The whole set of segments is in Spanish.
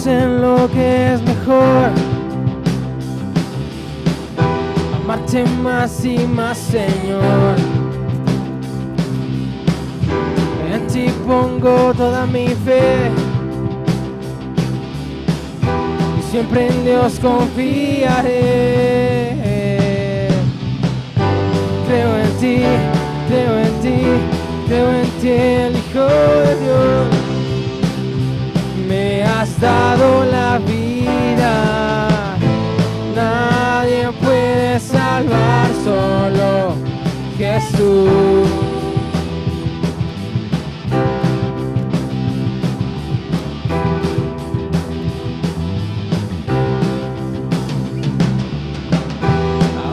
en lo que es mejor, amarte más y más, Señor. En ti pongo toda mi fe y siempre en Dios confiaré. Creo en ti, creo en ti, creo en ti, el Hijo de Dios. Me has dado la vida, nadie puede salvar, solo Jesús.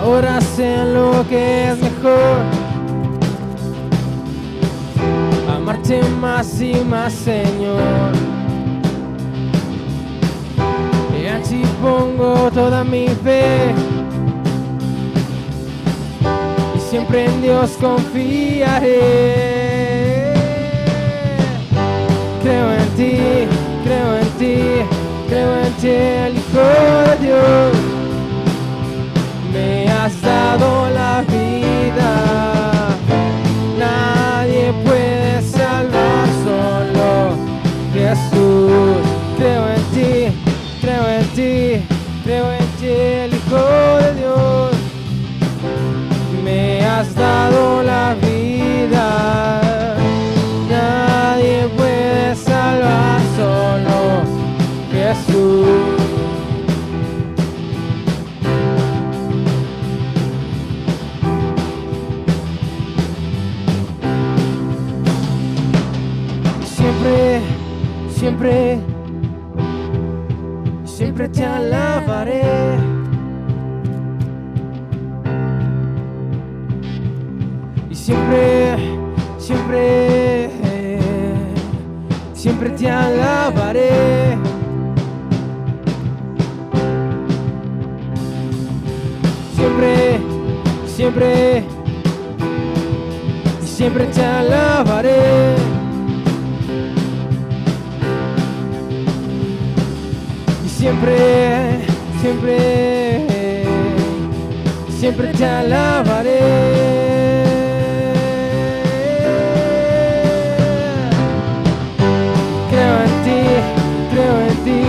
Ahora sé lo que es mejor, amarte más y más, Señor. Y en ti pongo toda mi fe y siempre en Dios confiaré. Creo en ti, creo en ti, creo en ti, el Hijo de Dios. Me has dado la vida, nadie puede salvar, solo Jesús. Creo en ti, creo en ti, creo en ti, el Hijo de Dios. Me has dado la vida, nadie puede salvar, solo Jesús. Siempre, siempre te alabaré. Y siempre, siempre, siempre te alabaré. Siempre, siempre, siempre te alabaré. Siempre, siempre, siempre te alabaré. Creo en ti, creo en ti,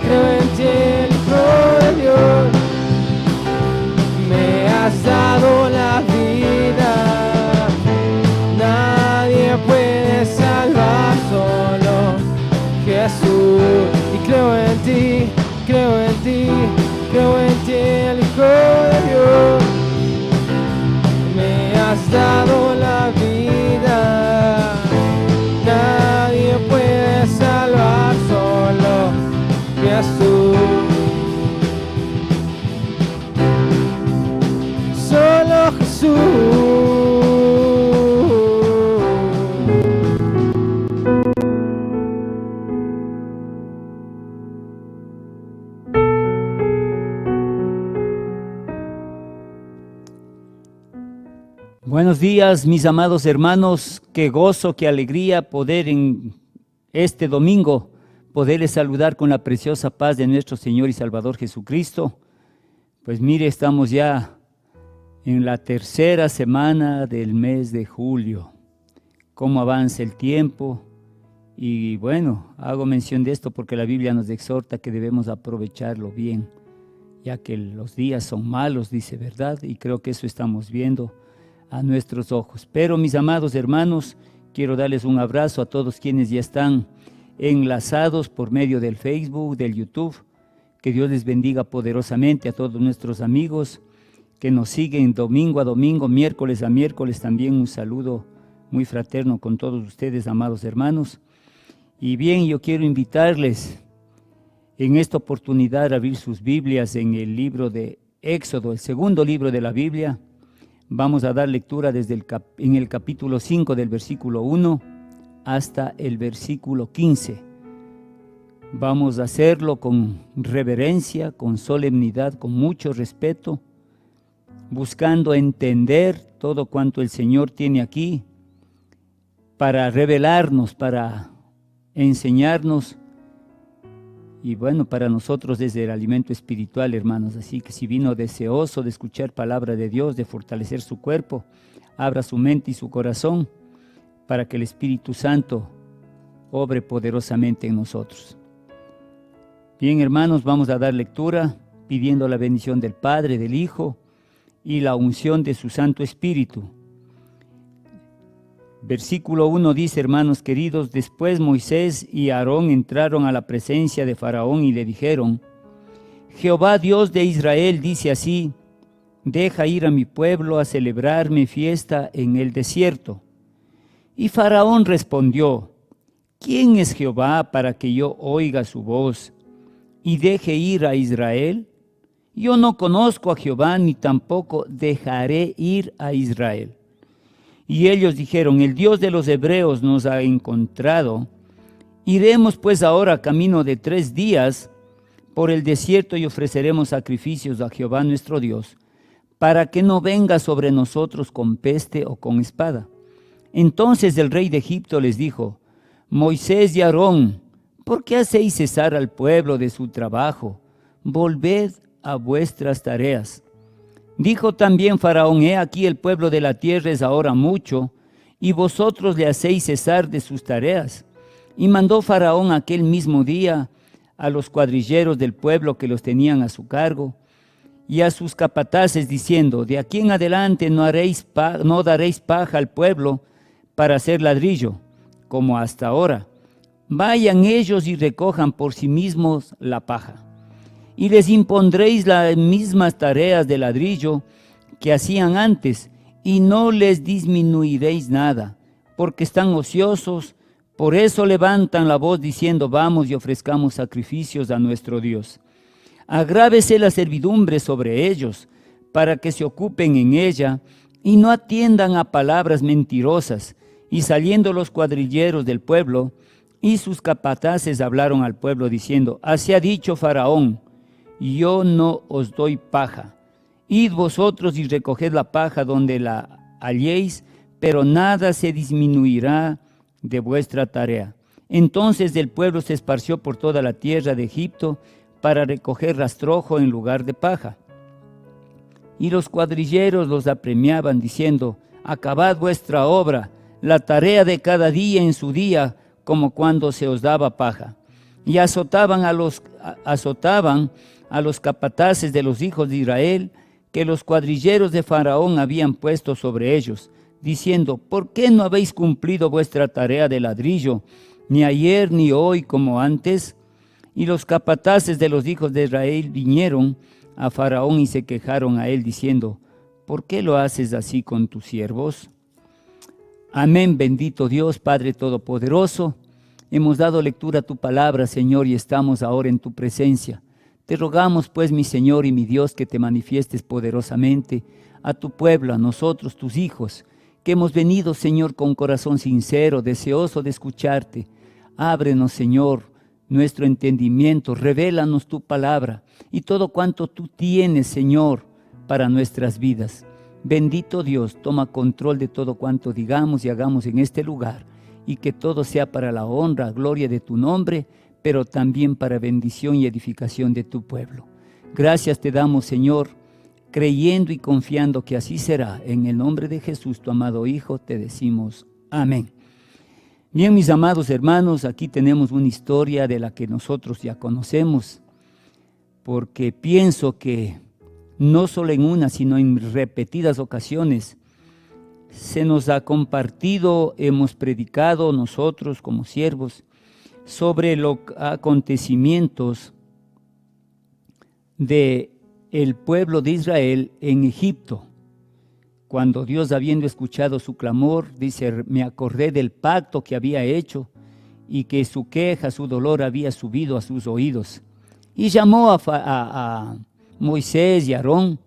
creo en ti, el Hijo de Dios. Me has dado la vida, nadie puede salvar, solo Jesús. Creo en ti, creo en ti, creo en ti, el Hijo de Dios. Me has dado la vida, nadie puede salvar, solo Jesús. Solo Jesús. Buenos días, mis amados hermanos. Qué gozo, qué alegría poder en este domingo poderles saludar con la preciosa paz de nuestro Señor y Salvador Jesucristo. Pues mire, estamos ya en la tercera semana del mes de julio. Cómo avanza el tiempo. Y bueno, hago mención de esto porque la Biblia nos exhorta que debemos aprovecharlo bien, ya que los días son malos, dice, ¿verdad? Y creo que eso estamos viendo a nuestros ojos. Pero mis amados hermanos, quiero darles un abrazo a todos quienes ya están enlazados por medio del Facebook, del YouTube. Que Dios les bendiga poderosamente a todos nuestros amigos que nos siguen domingo a domingo, miércoles a miércoles. También un saludo muy fraterno con todos ustedes, amados hermanos. Y bien, yo quiero invitarles en esta oportunidad a abrir sus Biblias en el libro de Éxodo, el segundo libro de la Biblia. Vamos a dar lectura desde en el capítulo 5 del versículo 1 hasta el versículo 15. Vamos a hacerlo con reverencia, con solemnidad, con mucho respeto, buscando entender todo cuanto el Señor tiene aquí para revelarnos, para enseñarnos Y bueno, para nosotros es el alimento espiritual, hermanos. Así que si vino deseoso de escuchar palabra de Dios, de fortalecer su cuerpo, abra su mente y su corazón para que el Espíritu Santo obre poderosamente en nosotros. Bien, hermanos, vamos a dar lectura pidiendo la bendición del Padre, del Hijo y la unción de su Santo Espíritu. Versículo 1 dice, hermanos queridos, después Moisés y Aarón entraron a la presencia de Faraón y le dijeron, Jehová Dios de Israel dice así, deja ir a mi pueblo a celebrarme fiesta en el desierto. Y Faraón respondió, ¿quién es Jehová para que yo oiga su voz y deje ir a Israel? Yo no conozco a Jehová ni tampoco dejaré ir a Israel. Y ellos dijeron, el Dios de los hebreos nos ha encontrado. Iremos pues ahora camino de 3 días por el desierto y ofreceremos sacrificios a Jehová nuestro Dios, para que no venga sobre nosotros con peste o con espada. Entonces el rey de Egipto les dijo, Moisés y Aarón, ¿por qué hacéis cesar al pueblo de su trabajo? Volved a vuestras tareas. Dijo también Faraón, he aquí el pueblo de la tierra es ahora mucho, y vosotros le hacéis cesar de sus tareas. Y mandó Faraón aquel mismo día a los cuadrilleros del pueblo que los tenían a su cargo, y a sus capataces diciendo, de aquí en adelante no daréis paja al pueblo para hacer ladrillo, como hasta ahora. Vayan ellos y recojan por sí mismos la paja. Y les impondréis las mismas tareas de ladrillo que hacían antes, y no les disminuiréis nada, porque están ociosos, por eso levantan la voz diciendo, vamos y ofrezcamos sacrificios a nuestro Dios. Agrávese la servidumbre sobre ellos, para que se ocupen en ella, y no atiendan a palabras mentirosas. Y saliendo los cuadrilleros del pueblo, y sus capataces hablaron al pueblo diciendo, así ha dicho Faraón, yo no os doy paja. Id vosotros y recoged la paja donde la halléis, pero nada se disminuirá de vuestra tarea. Entonces el pueblo se esparció por toda la tierra de Egipto para recoger rastrojo en lugar de paja. Y los cuadrilleros los apremiaban diciendo, acabad vuestra obra, la tarea de cada día en su día, como cuando se os daba paja. Y azotaban a los capataces de los hijos de Israel, que los cuadrilleros de Faraón habían puesto sobre ellos, diciendo, ¿por qué no habéis cumplido vuestra tarea de ladrillo, ni ayer ni hoy como antes? Y los capataces de los hijos de Israel vinieron a Faraón y se quejaron a él, diciendo, ¿por qué lo haces así con tus siervos? Amén, bendito Dios, Padre Todopoderoso. Hemos dado lectura a tu palabra, Señor, y estamos ahora en tu presencia. Te rogamos, pues, mi Señor y mi Dios, que te manifiestes poderosamente a tu pueblo, a nosotros, tus hijos, que hemos venido, Señor, con corazón sincero, deseoso de escucharte. Ábrenos, Señor, nuestro entendimiento, revélanos tu palabra y todo cuanto tú tienes, Señor, para nuestras vidas. Bendito Dios, toma control de todo cuanto digamos y hagamos en este lugar, y que todo sea para la honra, gloria de tu nombre, pero también para bendición y edificación de tu pueblo. Gracias te damos, Señor, creyendo y confiando que así será. En el nombre de Jesús, tu amado Hijo, te decimos amén. Bien, mis amados hermanos, aquí tenemos una historia de la que nosotros ya conocemos, porque pienso que no solo en una, sino en repetidas ocasiones se nos ha compartido, hemos predicado nosotros como siervos sobre los acontecimientos de el pueblo de Israel en Egipto. Cuando Dios, habiendo escuchado su clamor, dice, me acordé del pacto que había hecho y que su queja, su dolor había subido a sus oídos. Y llamó a Moisés y Aarón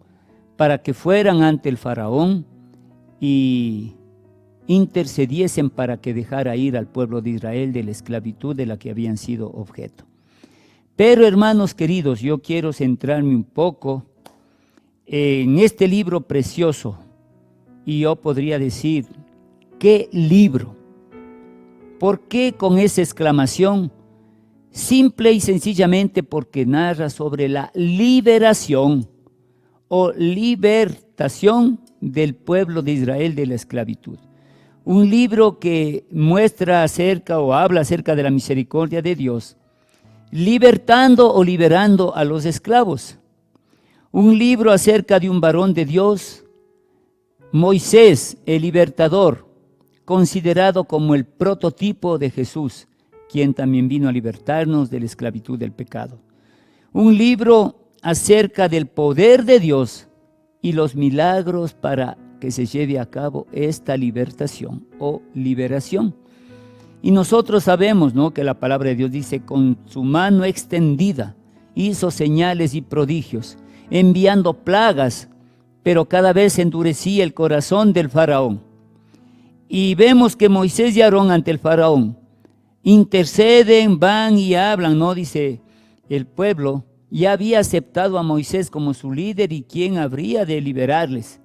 para que fueran ante el faraón y intercediesen para que dejara ir al pueblo de Israel de la esclavitud de la que habían sido objeto. Pero, hermanos queridos, yo quiero centrarme un poco en este libro precioso, y yo podría decir, ¿qué libro? ¿Por qué con esa exclamación? simple y sencillamente porque narra sobre la liberación o libertación del pueblo de Israel de la esclavitud. Un libro que muestra acerca o habla acerca de la misericordia de Dios, libertando o liberando a los esclavos. Un libro acerca de un varón de Dios, Moisés, el libertador, considerado como el prototipo de Jesús, quien también vino a libertarnos de la esclavitud del pecado. Un libro acerca del poder de Dios y los milagros para que se lleve a cabo esta libertación o liberación. Y nosotros sabemos, ¿no?, que la palabra de Dios dice: con su mano extendida hizo señales y prodigios, enviando plagas, pero cada vez endurecía el corazón del faraón. Y vemos que Moisés y Aarón ante el faraón interceden, van y hablan, ¿no? Dice, el pueblo ya había aceptado a Moisés como su líder y quien habría de liberarles.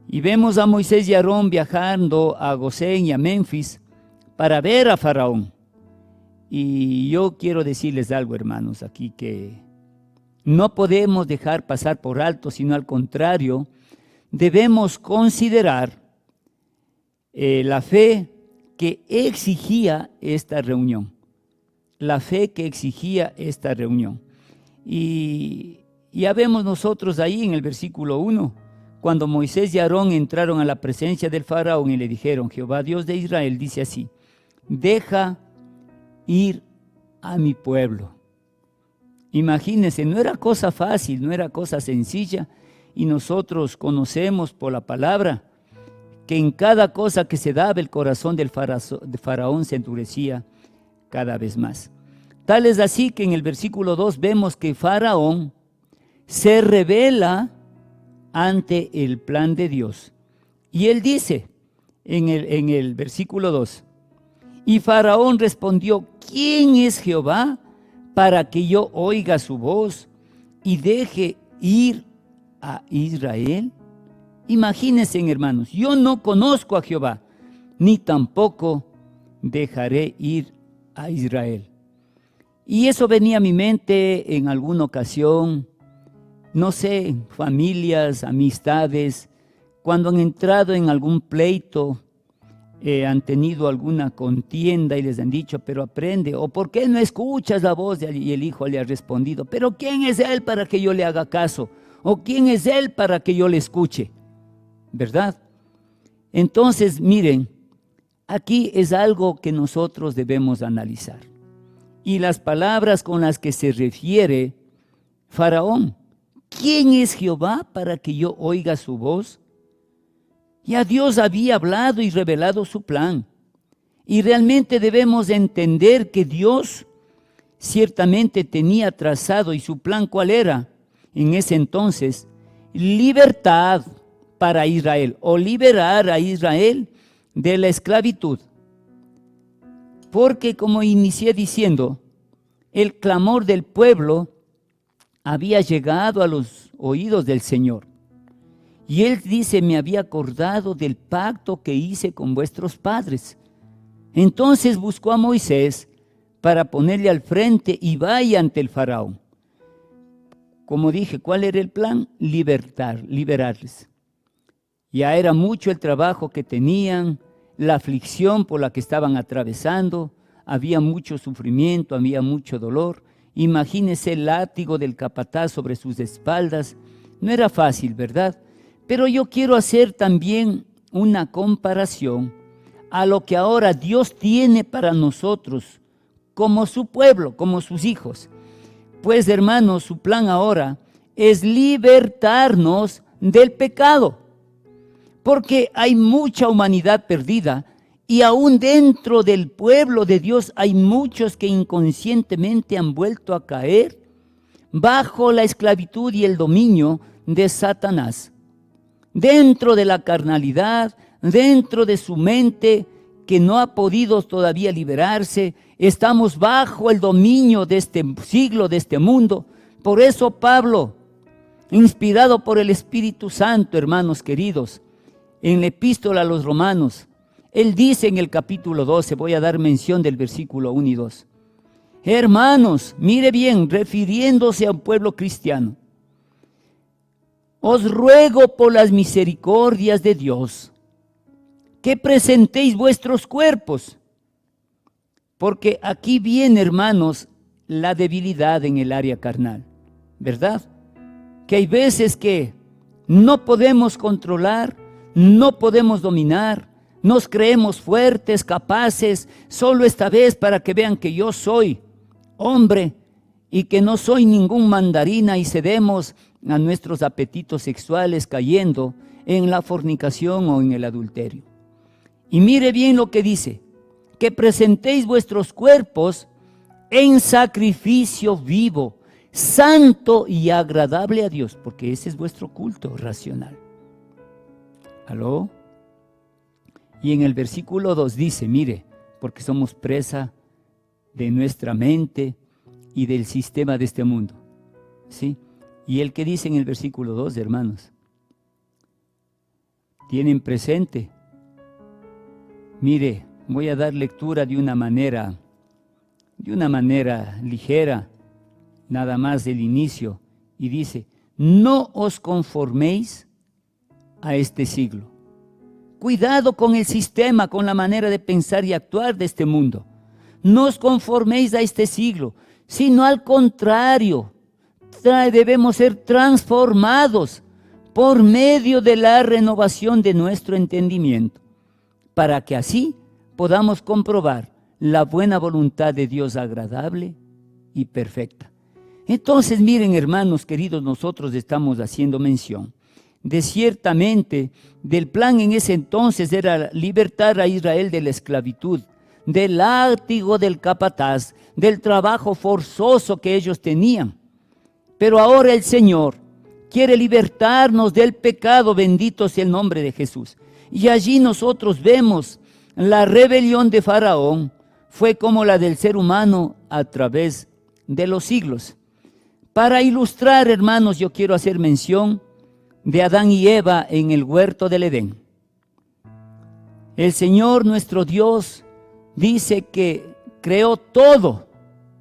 Y vemos a Moisés y Aarón viajando a Gosén y a Memphis para ver a Faraón. Y yo quiero decirles algo, hermanos, aquí, que no podemos dejar pasar por alto, sino al contrario, debemos considerar la fe que exigía esta reunión. La fe que exigía esta reunión. Y ya vemos nosotros ahí en el versículo 1, cuando Moisés y Aarón entraron a la presencia del faraón y le dijeron: Jehová Dios de Israel dice así: deja ir a mi pueblo. Imagínense, no era cosa fácil, no era cosa sencilla, y nosotros conocemos por la palabra que en cada cosa que se daba el corazón del faraón se endurecía cada vez más. Tal es así que en el versículo 2 vemos que Faraón se revela ante el plan de Dios. Y él dice en el versículo 2: y Faraón respondió: ¿quién es Jehová para que yo oiga su voz y deje ir a Israel? Imagínense, hermanos, yo no conozco a Jehová, ni tampoco dejaré ir a Israel. Y eso venía a mi mente en alguna ocasión, no sé, familias, amistades, cuando han entrado en algún pleito, han tenido alguna contienda y les han dicho: pero aprende, o ¿por qué no escuchas la voz? Y el hijo le ha respondido: pero ¿quién es él para que yo le haga caso? ¿O quién es él para que yo le escuche? ¿Verdad? Entonces, miren, aquí es algo que nosotros debemos analizar. Y las palabras con las que se refiere Faraón: ¿quién es Jehová para que yo oiga su voz? Ya Dios había hablado y revelado su plan. Y realmente debemos entender que Dios ciertamente tenía trazado, y su plan, ¿cuál era? En ese entonces, libertad para Israel, o liberar a Israel de la esclavitud. Porque, como inicié diciendo, el clamor del pueblo había llegado a los oídos del Señor. Y él dice: me había acordado del pacto que hice con vuestros padres. Entonces buscó a Moisés para ponerle al frente y vaya ante el faraón. Como dije, ¿cuál era el plan? Liberarles. Ya era mucho el trabajo que tenían, la aflicción por la que estaban atravesando, había mucho sufrimiento, había mucho dolor. Imagínense el látigo del capataz sobre sus espaldas. No era fácil, ¿verdad? Pero yo quiero hacer también una comparación a lo que ahora Dios tiene para nosotros como su pueblo, como sus hijos. Pues, hermanos, su plan ahora es libertarnos del pecado, porque hay mucha humanidad perdida y aún dentro del pueblo de Dios hay muchos que inconscientemente han vuelto a caer bajo la esclavitud y el dominio de Satanás. Dentro de la carnalidad, dentro de su mente que no ha podido todavía liberarse, estamos bajo el dominio de este siglo, de este mundo. Por eso Pablo, inspirado por el Espíritu Santo, hermanos queridos, en la epístola a los Romanos, él dice en el capítulo 12, voy a dar mención del versículo 1 y 2. Hermanos, mire bien, refiriéndose a un pueblo cristiano, os ruego por las misericordias de Dios que presentéis vuestros cuerpos, porque aquí viene, hermanos, la debilidad en el área carnal, ¿verdad? Que hay veces que no podemos controlar, no podemos dominar, nos creemos fuertes, capaces, solo esta vez para que vean que yo soy hombre y que no soy ningún mandarina, y cedemos a nuestros apetitos sexuales cayendo en la fornicación o en el adulterio. Y mire bien lo que dice, que presentéis vuestros cuerpos en sacrificio vivo, santo y agradable a Dios, porque ese es vuestro culto racional. ¿Aló? Y en el versículo 2 dice, mire, porque somos presa de nuestra mente y del sistema de este mundo, ¿sí? Y el que dice en el versículo 2, hermanos, tienen presente, mire, voy a dar lectura de una manera ligera, nada más del inicio, y dice, no os conforméis a este siglo. Cuidado con el sistema, con la manera de pensar y actuar de este mundo. No os conforméis a este siglo, sino al contrario, debemos ser transformados por medio de la renovación de nuestro entendimiento, para que así podamos comprobar la buena voluntad de Dios agradable y perfecta. Entonces, miren, hermanos queridos, nosotros estamos haciendo mención de ciertamente del plan en ese entonces era libertar a Israel de la esclavitud, del látigo del capataz, del trabajo forzoso que ellos tenían. Pero ahora el Señor quiere libertarnos del pecado, bendito sea el nombre de Jesús. Y allí nosotros vemos la rebelión de Faraón, fue como la del ser humano a través de los siglos. Para ilustrar, hermanos, yo quiero hacer mención de Adán y Eva en el huerto del Edén. El Señor nuestro Dios dice que creó todo,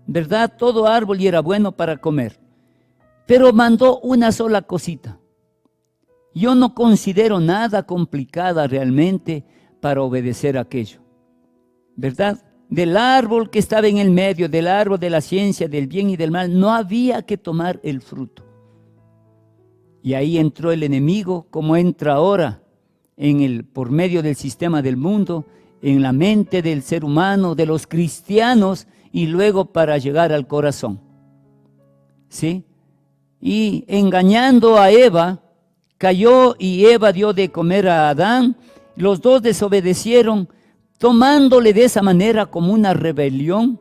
¿verdad? Todo árbol y era bueno para comer, pero mandó una sola cosita. Yo no considero nada complicada realmente para obedecer aquello, ¿verdad? Del árbol que estaba en el medio, del árbol de la ciencia, del bien y del mal, no había que tomar el fruto. Y ahí entró el enemigo, como entra ahora por medio del sistema del mundo, en la mente del ser humano, de los cristianos, y luego para llegar al corazón, ¿sí? Y engañando a Eva, cayó y Eva dio de comer a Adán. Los dos desobedecieron, tomándole de esa manera como una rebelión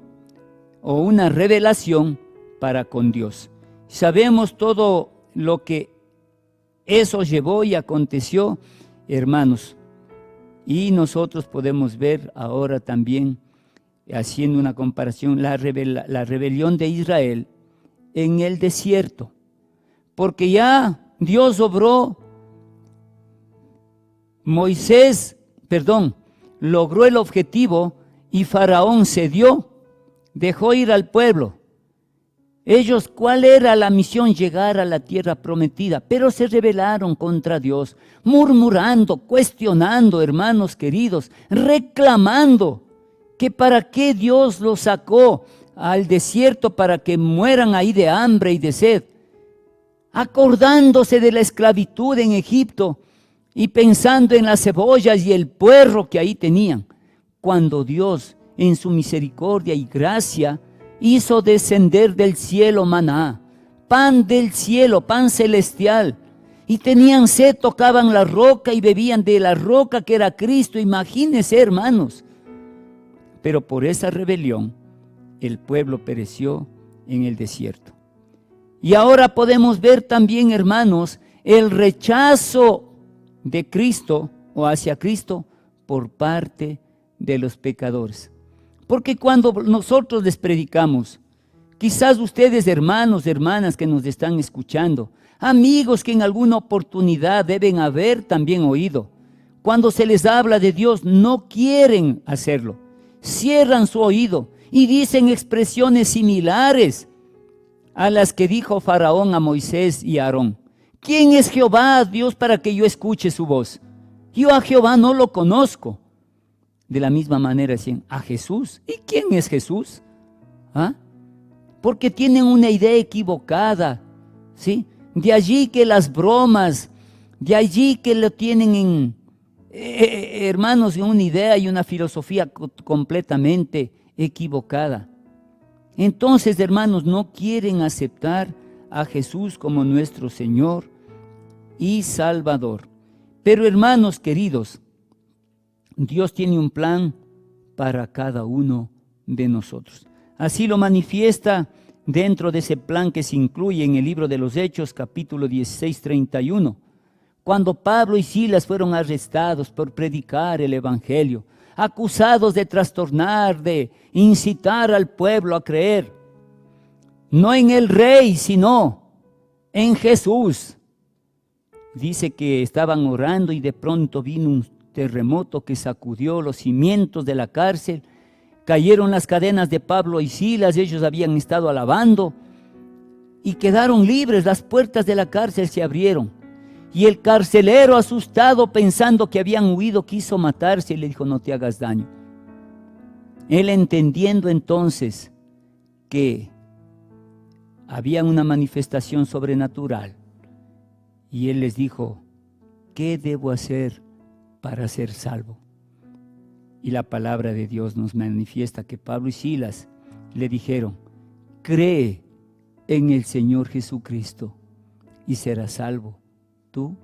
o una revelación para con Dios. Sabemos todo lo que eso llevó y aconteció, hermanos. Y nosotros podemos ver ahora también, haciendo una comparación, la rebelión de Israel en el desierto. Porque ya Dios obró, logró el objetivo y Faraón cedió, dejó ir al pueblo. Ellos, ¿cuál era la misión? Llegar a la tierra prometida, pero se rebelaron contra Dios, murmurando, cuestionando, hermanos queridos, reclamando que para qué Dios los sacó al desierto para que mueran ahí de hambre y de sed, acordándose de la esclavitud en Egipto y pensando en las cebollas y el puerro que ahí tenían, cuando Dios en su misericordia y gracia hizo descender del cielo maná, pan del cielo, pan celestial, y tenían sed, tocaban la roca y bebían de la roca que era Cristo. Imagínense, hermanos. Pero por esa rebelión el pueblo pereció en el desierto. Y ahora podemos ver también, hermanos, el rechazo de Cristo o hacia Cristo por parte de los pecadores. Porque cuando nosotros les predicamos, quizás ustedes, hermanos, hermanas que nos están escuchando, amigos que en alguna oportunidad deben haber también oído, cuando se les habla de Dios no quieren hacerlo, cierran su oído y dicen expresiones similares a las que dijo Faraón a Moisés y a Aarón. ¿Quién es Jehová, Dios, para que yo escuche su voz? Yo a Jehová no lo conozco. De la misma manera decían, a Jesús. ¿Y quién es Jesús? ¿Ah? Porque tienen una idea equivocada, ¿sí? De allí que las bromas, de allí que lo tienen hermanos, en una idea y una filosofía completamente equivocada. Entonces, hermanos, no quieren aceptar a Jesús como nuestro Señor y Salvador. Pero, hermanos queridos, Dios tiene un plan para cada uno de nosotros. Así lo manifiesta dentro de ese plan que se incluye en el libro de los Hechos, capítulo 16, 31. Cuando Pablo y Silas fueron arrestados por predicar el Evangelio, acusados de trastornar, de incitar al pueblo a creer, no en el Rey, sino en Jesús. Dice que estaban orando y de pronto vino un terremoto que sacudió los cimientos de la cárcel, cayeron las cadenas de Pablo y Silas, ellos habían estado alabando y quedaron libres, las puertas de la cárcel se abrieron. Y el carcelero, asustado, pensando que habían huido, quiso matarse y le dijo, no te hagas daño. Él, entendiendo entonces que había una manifestación sobrenatural, y él les dijo, ¿qué debo hacer para ser salvo? Y la palabra de Dios nos manifiesta que Pablo y Silas le dijeron, cree en el Señor Jesucristo y serás salvo, tú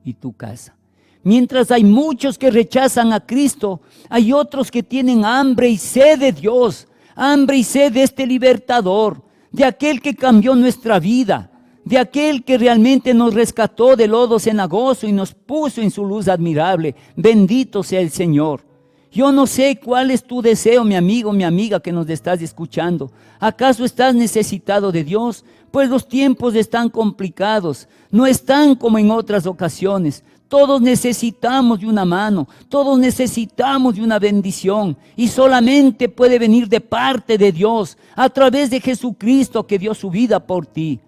y tu casa. Mientras hay muchos que rechazan a Cristo, hay otros que tienen hambre y sed de Dios, hambre y sed de este libertador, de aquel que cambió nuestra vida, de aquel que realmente nos rescató del lodo cenagoso y nos puso en su luz admirable. Bendito sea el Señor. Yo no sé cuál es tu deseo, mi amigo, mi amiga que nos estás escuchando. ¿Acaso estás necesitado de Dios? Pues los tiempos están complicados, no están como en otras ocasiones. Todos necesitamos de una mano, todos necesitamos de una bendición, y solamente puede venir de parte de Dios, a través de Jesucristo que dio su vida por ti.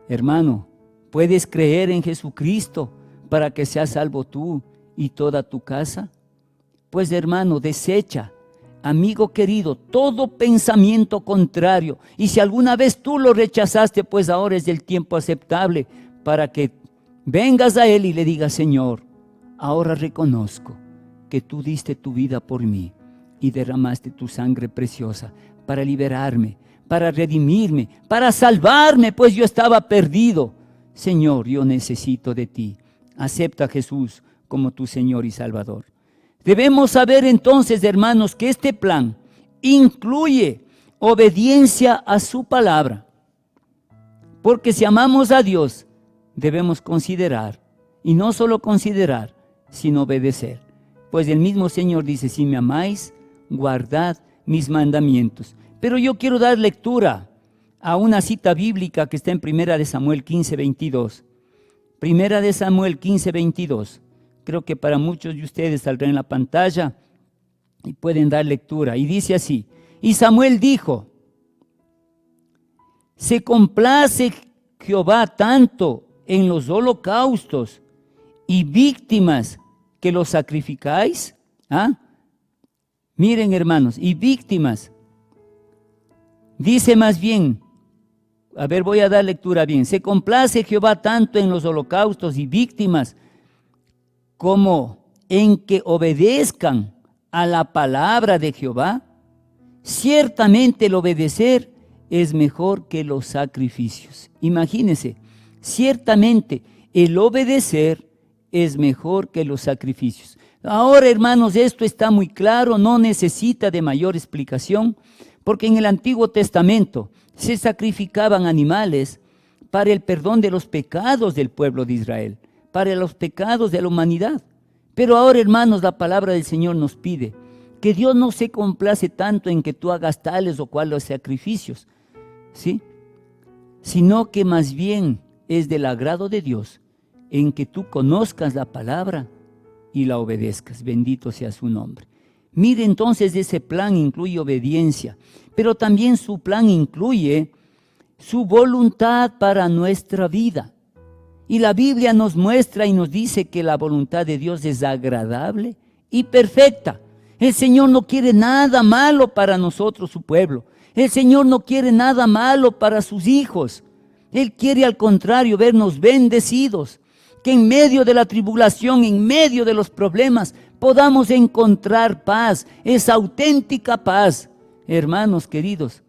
Hermano, ¿puedes creer en Jesucristo para que seas salvo tú y toda tu casa? Pues, hermano, desecha, amigo querido, todo pensamiento contrario. Y si alguna vez tú lo rechazaste, pues ahora es el tiempo aceptable para que vengas a Él y le digas, Señor, ahora reconozco que tú diste tu vida por mí y derramaste tu sangre preciosa para liberarme, para redimirme, para salvarme, pues yo estaba perdido. Señor, yo necesito de ti. Acepta a Jesús como tu Señor y Salvador. Debemos saber entonces, hermanos, que este plan incluye obediencia a su palabra. Porque si amamos a Dios, debemos considerar, y no solo considerar, sino obedecer. Pues el mismo Señor dice, si me amáis, guardad mis mandamientos. Pero yo quiero dar lectura a una cita bíblica que está en 1 Samuel 15, 22. 1 Samuel 15, 22. Creo que para muchos de ustedes saldrá en la pantalla y pueden dar lectura. Y dice así, y Samuel dijo, ¿se complace Jehová tanto en los holocaustos y víctimas que los sacrificáis? ¿Ah? Miren, hermanos, y víctimas. Dice más bien, a ver, voy a dar lectura bien. ¿Se complace Jehová tanto en los holocaustos y víctimas como en que obedezcan a la palabra de Jehová? Ciertamente el obedecer es mejor que los sacrificios. Imagínense, ciertamente el obedecer es mejor que los sacrificios. Ahora, hermanos, esto está muy claro, no necesita de mayor explicación, porque en el Antiguo Testamento se sacrificaban animales para el perdón de los pecados del pueblo de Israel, para los pecados de la humanidad. Pero ahora, hermanos, la palabra del Señor nos pide que Dios no se complace tanto en que tú hagas tales o cuales sacrificios, ¿sí? Sino que más bien es del agrado de Dios en que tú conozcas la palabra y la obedezcas. Bendito sea su nombre. Mire, entonces ese plan incluye obediencia, pero también su plan incluye su voluntad para nuestra vida. Y la Biblia nos muestra y nos dice que la voluntad de Dios es agradable y perfecta. El Señor no quiere nada malo para nosotros, su pueblo. El Señor no quiere nada malo para sus hijos. Él quiere al contrario vernos bendecidos, que en medio de la tribulación, en medio de los problemas, podamos encontrar paz, esa auténtica paz, hermanos queridos,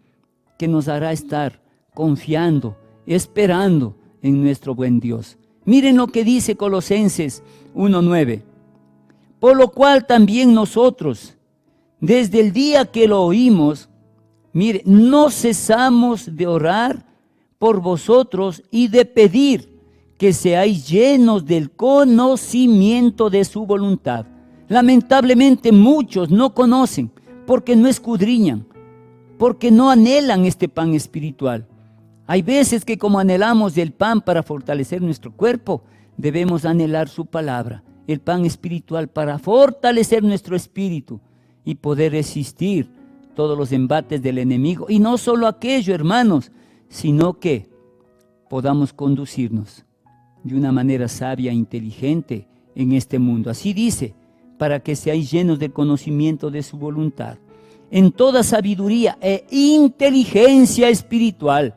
que nos hará estar confiando, esperando en nuestro buen Dios. Miren lo que dice Colosenses 1:9. Por lo cual también nosotros, desde el día que lo oímos, mire, no cesamos de orar por vosotros y de pedir que seáis llenos del conocimiento de su voluntad. Lamentablemente muchos no conocen porque no escudriñan, porque no anhelan este pan espiritual. Hay veces que como anhelamos el pan para fortalecer nuestro cuerpo, debemos anhelar su palabra, el pan espiritual para fortalecer nuestro espíritu y poder resistir todos los embates del enemigo. Y no solo aquello, hermanos, sino que podamos conducirnos de una manera sabia e inteligente en este mundo. Así dice, para que seáis llenos del conocimiento de su voluntad, en toda sabiduría e inteligencia espiritual.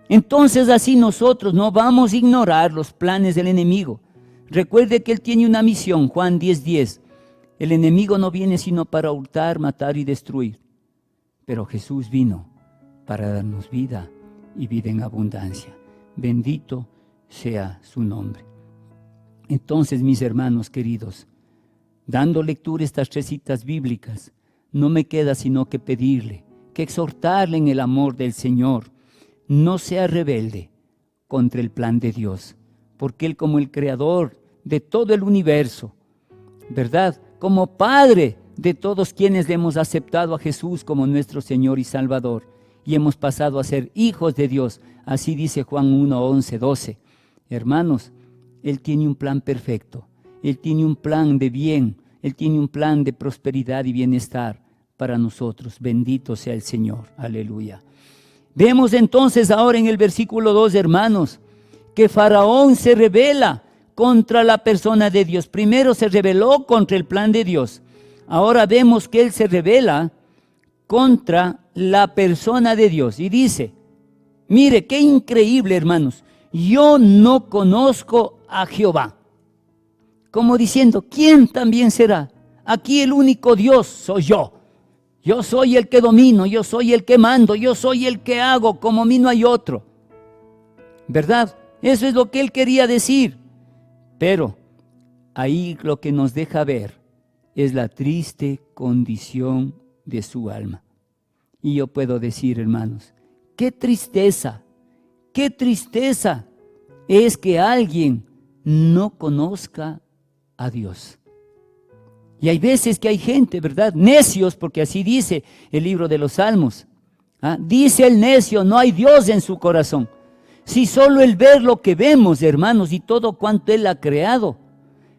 Entonces así nosotros no vamos a ignorar los planes del enemigo. Recuerde que él tiene una misión, Juan 10:10. El enemigo no viene sino para hurtar, matar y destruir. Pero Jesús vino para darnos vida y vida en abundancia. Bendito sea su nombre. Entonces, mis hermanos queridos, dando lectura a estas 3 citas bíblicas, no me queda sino que pedirle, que exhortarle en el amor del Señor, no sea rebelde contra el plan de Dios, porque Él como el creador de todo el universo, ¿verdad? Como Padre de todos quienes le hemos aceptado a Jesús como nuestro Señor y Salvador, y hemos pasado a ser hijos de Dios, así dice Juan 1:11-12. Hermanos, Él tiene un plan perfecto, Él tiene un plan de bien, Él tiene un plan de prosperidad y bienestar para nosotros. Bendito sea el Señor, aleluya. Vemos entonces ahora en el versículo 2, hermanos, que Faraón se rebela contra la persona de Dios. Primero se rebeló contra el plan de Dios. Ahora vemos que él se rebela contra la persona de Dios. Y dice, mire, qué increíble, hermanos. Yo no conozco a Jehová. Como diciendo, ¿quién también será? Aquí el único Dios soy yo. Yo soy el que domino, yo soy el que mando, yo soy el que hago, como mí no hay otro. ¿Verdad? Eso es lo que él quería decir. Pero ahí lo que nos deja ver es la triste condición de su alma. Y yo puedo decir, hermanos, qué tristeza es que alguien no conozca a Dios. Y hay veces que hay gente, ¿verdad? Necios, porque así dice el libro de los Salmos. Dice el necio, no hay Dios en su corazón. Si solo el ver lo que vemos, hermanos, y todo cuanto Él ha creado,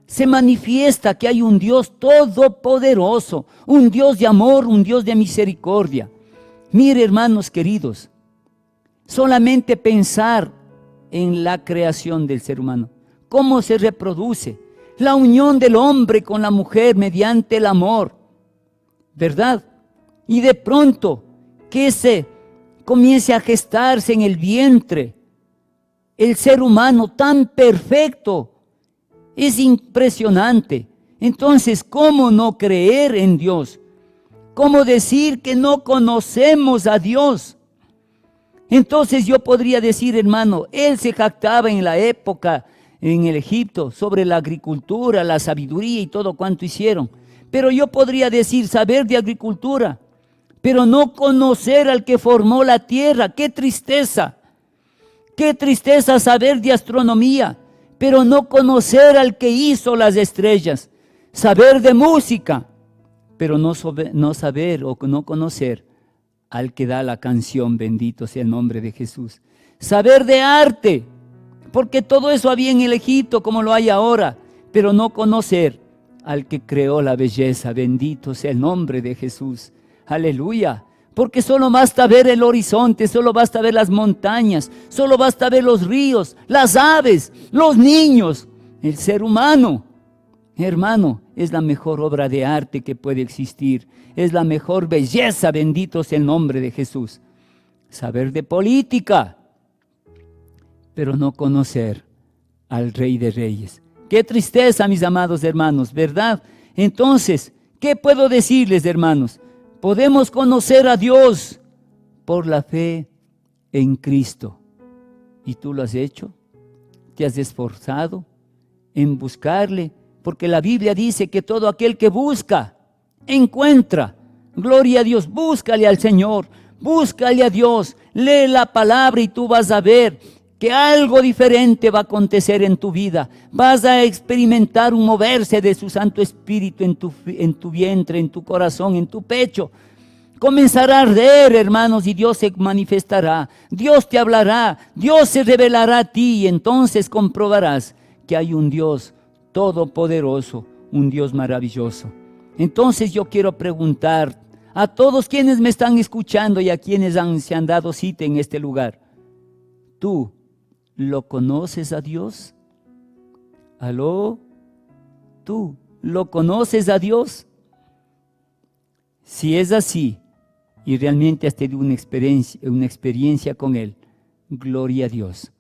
se manifiesta que hay un Dios todopoderoso, un Dios de amor, un Dios de misericordia. Mire, hermanos queridos, solamente pensar en la creación del ser humano, cómo se reproduce, la unión del hombre con la mujer mediante el amor, ¿verdad? Y de pronto que se comience a gestarse en el vientre el ser humano tan perfecto, es impresionante. Entonces, ¿cómo no creer en Dios? ¿Cómo decir que no conocemos a Dios? Entonces yo podría decir, hermano, él se jactaba en la época en el Egipto sobre la agricultura, la sabiduría y todo cuanto hicieron. Pero yo podría decir saber de agricultura, pero no conocer al que formó la tierra. ¡Qué tristeza! ¡Qué tristeza saber de astronomía, pero no conocer al que hizo las estrellas! Saber de música, pero no saber o no conocer al que da la canción, bendito sea el nombre de Jesús. Saber de arte, porque todo eso había en el Egipto como lo hay ahora, pero no conocer al que creó la belleza. Bendito sea el nombre de Jesús. Aleluya. Porque solo basta ver el horizonte, solo basta ver las montañas, solo basta ver los ríos, las aves, los niños, el ser humano. Hermano, es la mejor obra de arte que puede existir. Es la mejor belleza, bendito sea el nombre de Jesús. Saber de política, pero no conocer al Rey de Reyes. Qué tristeza, mis amados hermanos, ¿verdad? Entonces, ¿qué puedo decirles, hermanos? Podemos conocer a Dios por la fe en Cristo. ¿Y tú lo has hecho? ¿Te has esforzado en buscarle? Porque la Biblia dice que todo aquel que busca, encuentra. Gloria a Dios, búscale al Señor, búscale a Dios, lee la palabra y tú vas a ver que algo diferente va a acontecer en tu vida. Vas a experimentar un moverse de su Santo Espíritu en tu vientre, en tu corazón, en tu pecho. Comenzará a arder, hermanos, y Dios se manifestará. Dios te hablará, Dios se revelará a ti y entonces comprobarás que hay un Dios todopoderoso, un Dios maravilloso. Entonces yo quiero preguntar a todos quienes me están escuchando y a quienes se han dado cita en este lugar. ¿Tú lo conoces a Dios? ¿Aló? ¿Tú lo conoces a Dios? Si es así y realmente has tenido una experiencia con Él, gloria a Dios.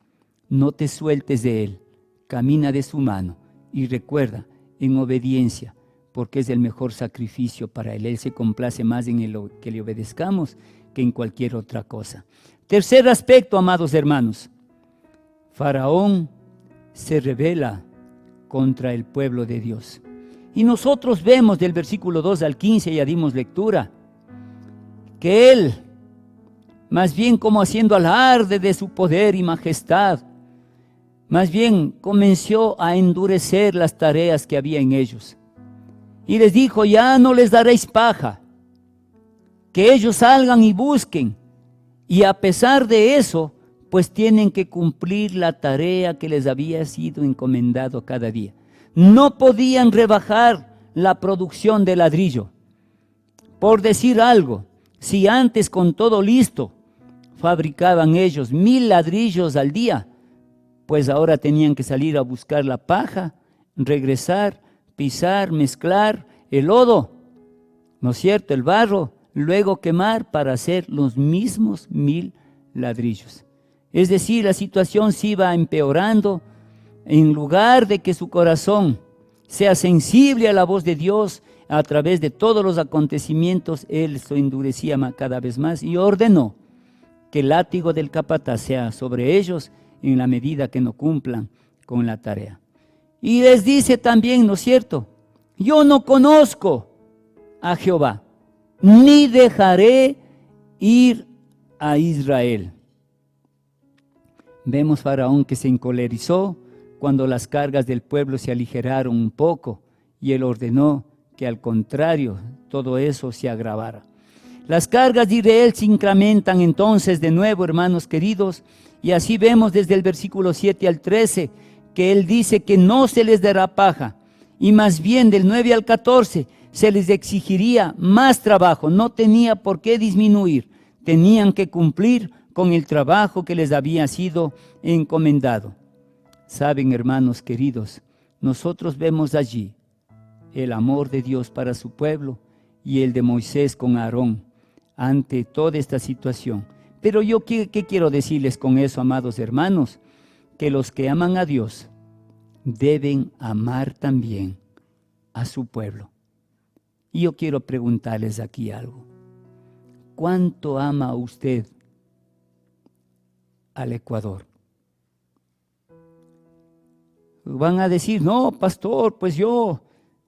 No te sueltes de Él, camina de su mano y recuerda, en obediencia, porque es el mejor sacrificio para Él. Él se complace más en que le obedezcamos que en cualquier otra cosa. Tercer aspecto, amados hermanos. Faraón se rebela contra el pueblo de Dios. Y nosotros vemos del versículo 2 al 15, ya dimos lectura, que él, más bien como haciendo alarde de su poder y majestad, más bien comenzó a endurecer las tareas que había en ellos. Y les dijo, ya no les daréis paja, que ellos salgan y busquen. Y a pesar de eso, pues tienen que cumplir la tarea que les había sido encomendado cada día. No podían rebajar la producción de ladrillo. Por decir algo, si antes con todo listo fabricaban ellos 1000 ladrillos al día, pues ahora tenían que salir a buscar la paja, regresar, pisar, mezclar el lodo, ¿no es cierto?, el barro, luego quemar para hacer los mismos 1000 ladrillos. Es decir, la situación se iba empeorando. En lugar de que su corazón sea sensible a la voz de Dios a través de todos los acontecimientos, él se endurecía cada vez más y ordenó que el látigo del capataz sea sobre ellos en la medida que no cumplan con la tarea. Y les dice también, ¿no es cierto?, yo no conozco a Jehová, ni dejaré ir a Israel. Vemos Faraón que se encolerizó cuando las cargas del pueblo se aligeraron un poco y él ordenó que al contrario todo eso se agravara. Las cargas de Israel se incrementan entonces de nuevo, hermanos queridos, y así vemos desde el versículo 7 al 13 que él dice que no se les dará paja, y más bien del 9 al 14 se les exigiría más trabajo, no tenía por qué disminuir, tenían que cumplir con el trabajo que les había sido encomendado. Saben, hermanos queridos, nosotros vemos allí el amor de Dios para su pueblo y el de Moisés con Aarón ante toda esta situación. Pero yo, ¿qué quiero decirles con eso, amados hermanos? Que los que aman a Dios deben amar también a su pueblo. Y yo quiero preguntarles aquí algo. ¿Cuánto ama usted al Ecuador? Van a decir, no, pastor, pues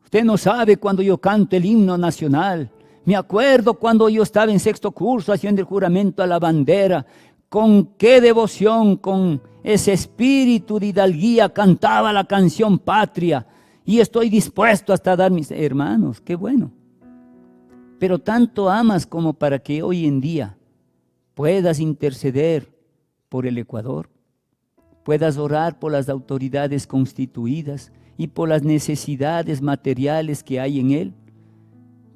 usted no sabe cuando yo canto el himno nacional. Me acuerdo cuando yo estaba en 6º curso haciendo el juramento a la bandera, con qué devoción, con ese espíritu de hidalguía cantaba la canción Patria, y estoy dispuesto hasta a dar mis hermanos, qué bueno. Pero tanto amas como para que hoy en día puedas interceder por el Ecuador, puedas orar por las autoridades constituidas y por las necesidades materiales que hay en él,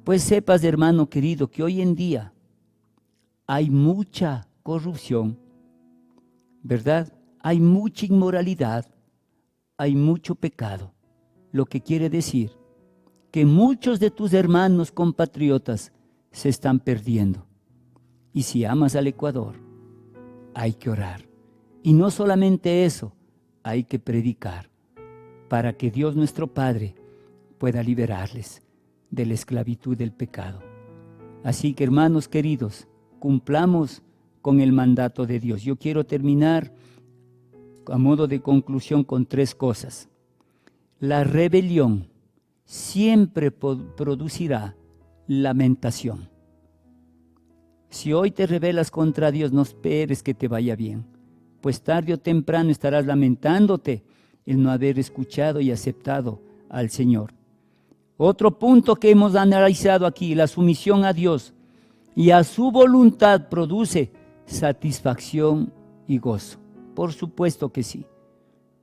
pues sepas, hermano querido, que hoy en día hay mucha corrupción, ¿verdad? Hay mucha inmoralidad, hay mucho pecado, lo que quiere decir que muchos de tus hermanos compatriotas se están perdiendo. Y si amas al Ecuador, hay que orar. Y no solamente eso, hay que predicar para que Dios nuestro Padre pueda liberarles de la esclavitud del pecado. Así que, hermanos queridos, cumplamos con el mandato de Dios. Yo quiero terminar a modo de conclusión con 3 cosas. La rebelión siempre producirá lamentación. Si hoy te rebelas contra Dios, no esperes que te vaya bien, pues tarde o temprano estarás lamentándote el no haber escuchado y aceptado al Señor. Otro punto que hemos analizado aquí, la sumisión a Dios y a su voluntad produce satisfacción y gozo. Por supuesto que sí,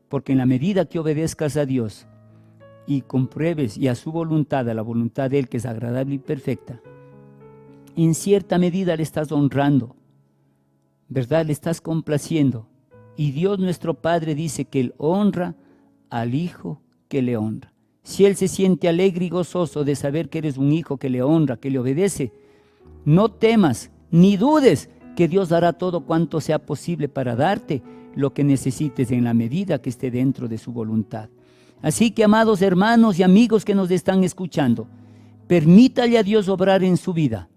porque en la medida que obedezcas a Dios y compruebes y a su voluntad, a la voluntad de Él que es agradable y perfecta, en cierta medida le estás honrando, ¿verdad? Le estás complaciendo. Y Dios nuestro Padre dice que Él honra al hijo que le honra. Si Él se siente alegre y gozoso de saber que eres un hijo que le honra, que le obedece, no temas ni dudes que Dios hará todo cuanto sea posible para darte lo que necesites en la medida que esté dentro de su voluntad. Así que, amados hermanos y amigos que nos están escuchando, permítale a Dios obrar en su vida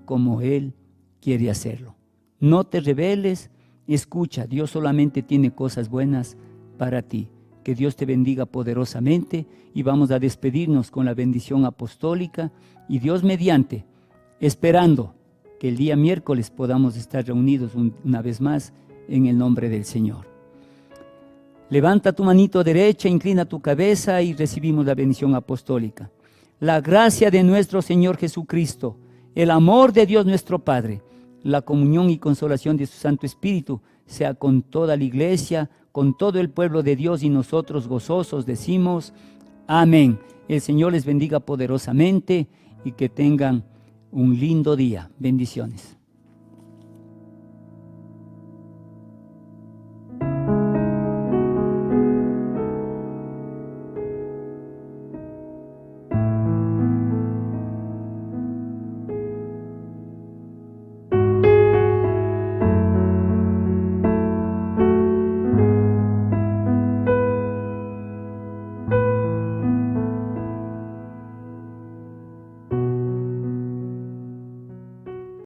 como Él quiere hacerlo. No te rebeles, escucha, Dios solamente tiene cosas buenas para ti. Que Dios te bendiga poderosamente y vamos a despedirnos con la bendición apostólica y Dios mediante, esperando que el día miércoles podamos estar reunidos una vez más en el nombre del Señor. Levanta tu manito derecha, inclina tu cabeza y recibimos la bendición apostólica. La gracia de nuestro Señor Jesucristo, el amor de Dios nuestro Padre, la comunión y consolación de su Santo Espíritu sea con toda la iglesia, con todo el pueblo de Dios y nosotros gozosos decimos amén. El Señor les bendiga poderosamente y que tengan un lindo día. Bendiciones.